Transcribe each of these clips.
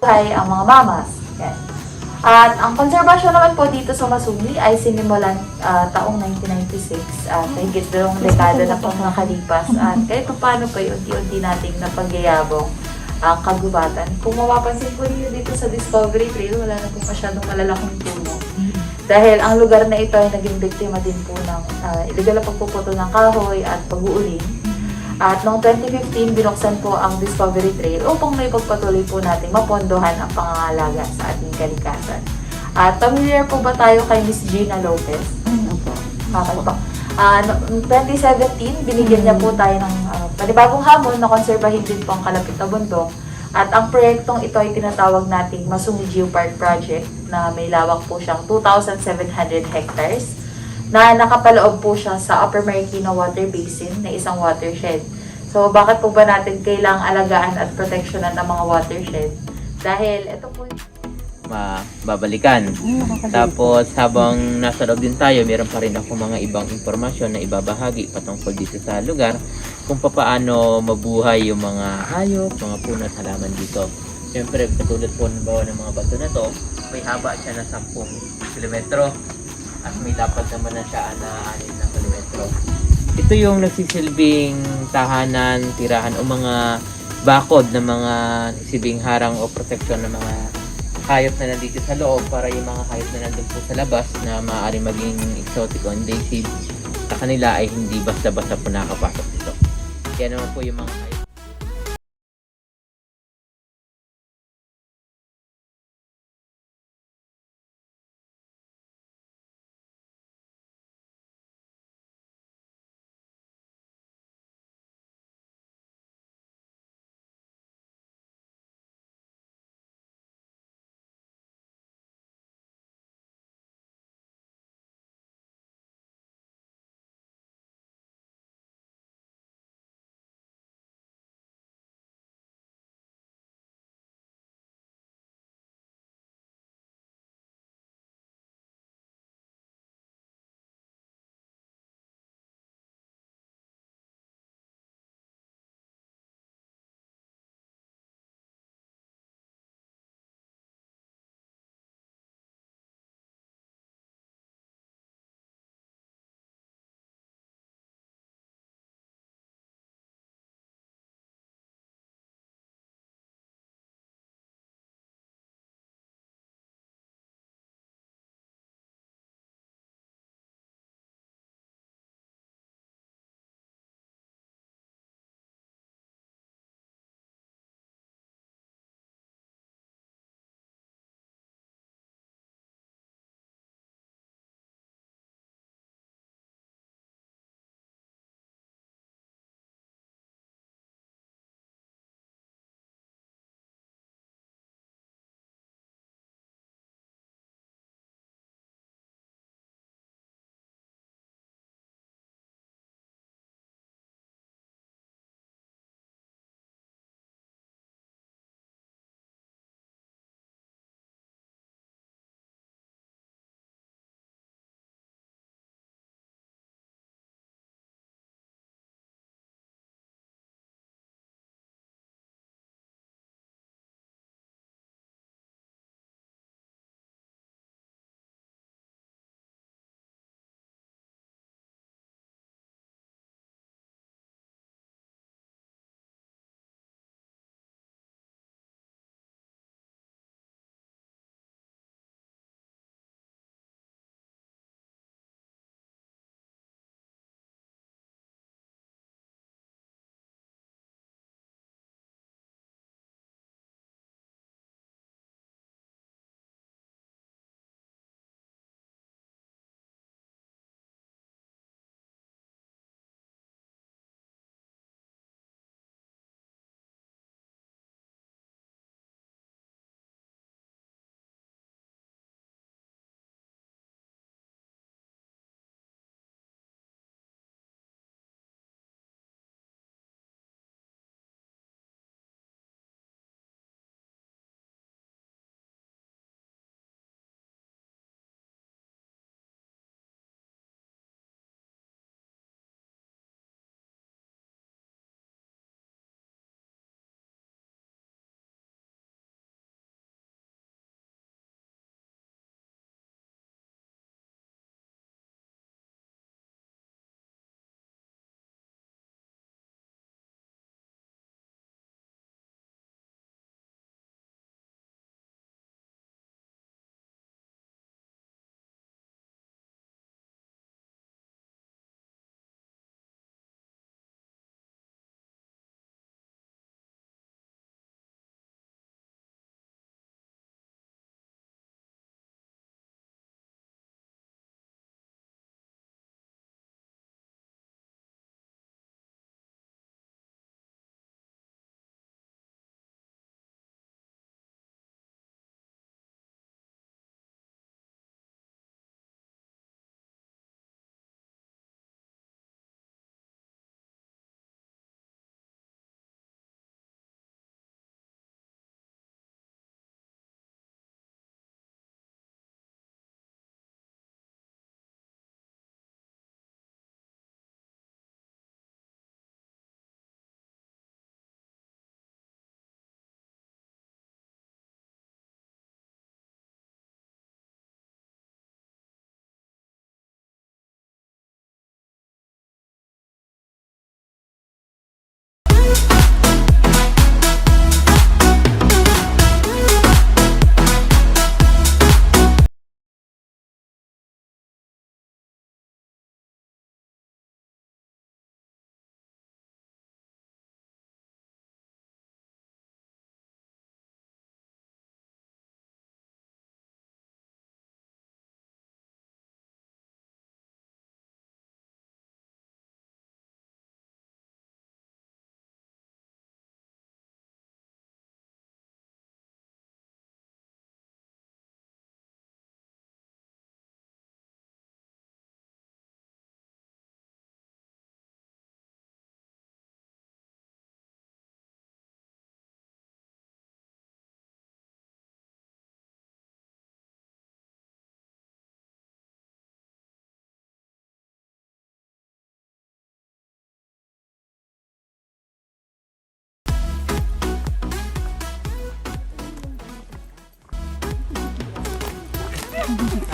buhay ang mga mamas. Yan. At ang konserbasyon naman po dito sa Masumi ay sinimulan taong 1996 at higit dalawang dekada na po nakalipas at kahit paano po unti-unti nating napagyayabong ang kagubatan. Kung mapapansin po niyo dito sa Discovery Trail, wala na po masyadong malalaking puno. Dahil ang lugar na ito ay naging biktima din po ng illegal na pagpuputo ng kahoy at pag-uuling. At noong 2015, binuksan po ang Discovery Trail upang may pagpatuloy po natin mapondohan ang pangangalaga sa ating kalikasan. At familiar po ba tayo kay Miss Gina Lopez? Opo. Okay po. Noong 2017, binigyan niya po tayo ng panibagong hamon na konserbahin din po ang kalapit na bundok. At ang proyektong ito ay tinatawag nating Masumi Geopark Project na may lawak po siyang 2,700 hectares na nakapaloob po siya sa Upper Marikina Water Basin na isang watershed. So, bakit po ba natin kailangang alagaan at proteksyonan ang mga watershed? Dahil ito po babalikan. Tapos habang nasa loob din tayo, meron pa rin ako mga ibang impormasyon na ibabahagi patungkol dito sa lugar kung paano mabuhay yung mga hayop, mga puno at halaman dito. Siyempre, katulad po ng bawa ng mga bato na to, may haba siya na 10 kilometro at may lapad naman na siya na 6 na kilometro. Ito yung nagsisilbing tahanan, tirahan o mga bakod na mga silbing harang o proteksyon ng mga hayop na nandito sa loob para yung mga hayop na nandun po sa labas na maaari maging exotic o invasive sa kanila ay hindi basta-basta po nakapasok dito. Kaya naman po yung mga hayop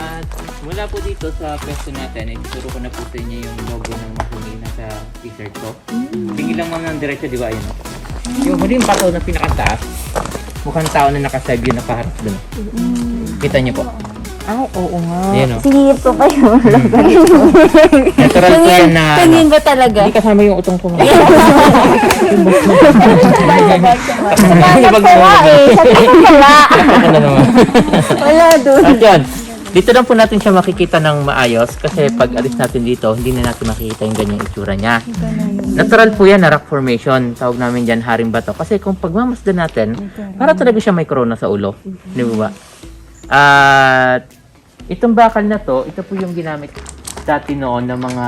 At mula po dito sa pwesto natin, ituturo ko na po sa inyo yung logo ng Masumi na sa t-shirt ko. Tingin lang ma'am ng diretso, di ba? Ayun. Yung huling bato na pinakataas, mukhang tao na nakasave yun nakaharap dun. Kita niyo po. Ay, oo nga. Ayan o. Sige po pa yung logo. Natural po yan na Tingin ba talaga? hindi kasama yung utong ko. Sa pala eh. Sa pala. Wala doon. At yun, dito lang po natin siya makikita ng maayos kasi pag alis natin dito, hindi na natin makikita yung ganyang itsura niya. Natural po yan na rock formation. Tawag namin dyan haring bato. Kasi kung pagmamasdan natin, para talaga siya may corona sa ulo. Di ba? At itong bakal na to, ito po yung ginamit dati noon ng mga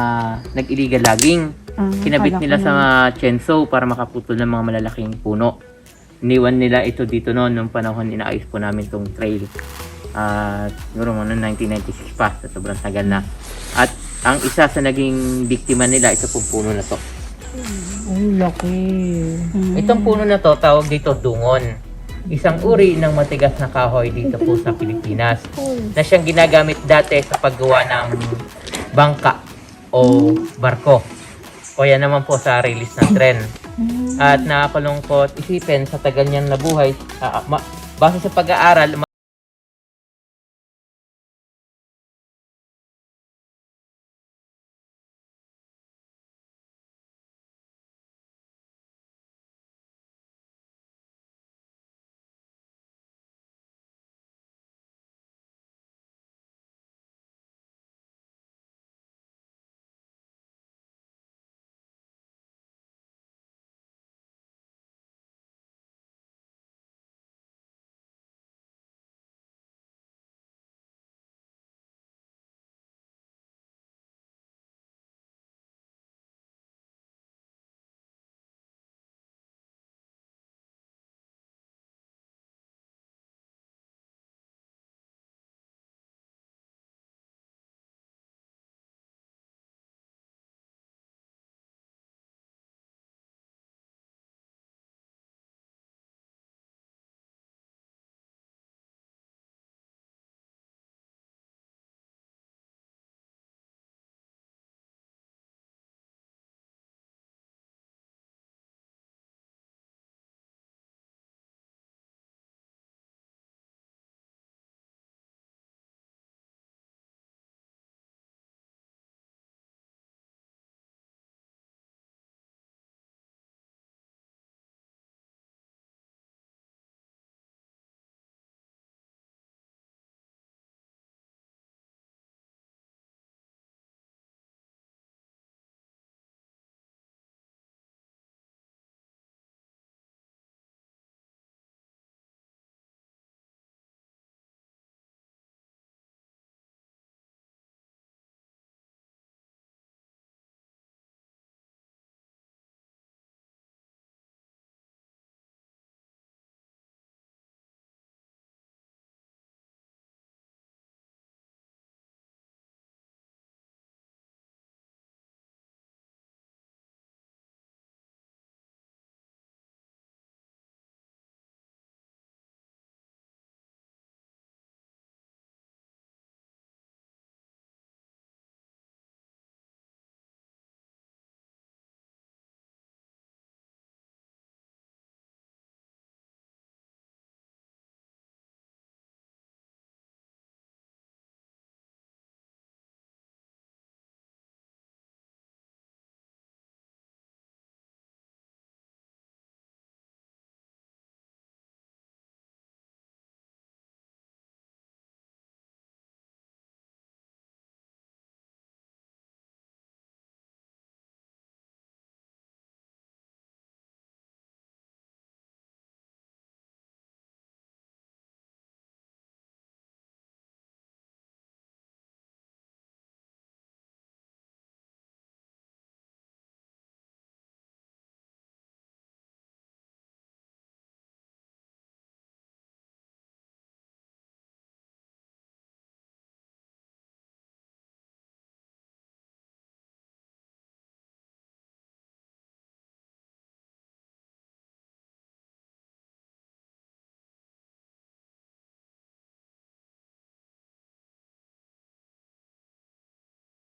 nag-illegal logging. Kinabit nila sa chainsaw para makaputol ng mga malalaking puno. Iniwan nila ito dito noon nung panahon inaayos po namin tong trail. Siguro mga 1996 pa, so sobrang tagal na. At ang isa sa naging biktima nila, ito pong puno na to. Ay, laki. Itong puno na to, tawag dito dungon. Isang uri ng matigas na kahoy dito po sa Pilipinas na siyang ginagamit dati sa paggawa ng bangka o barko. O yan naman po sa release ng tren. At nakakalungkot isipin sa tagal niyang nabuhay, base sa pag-aaral,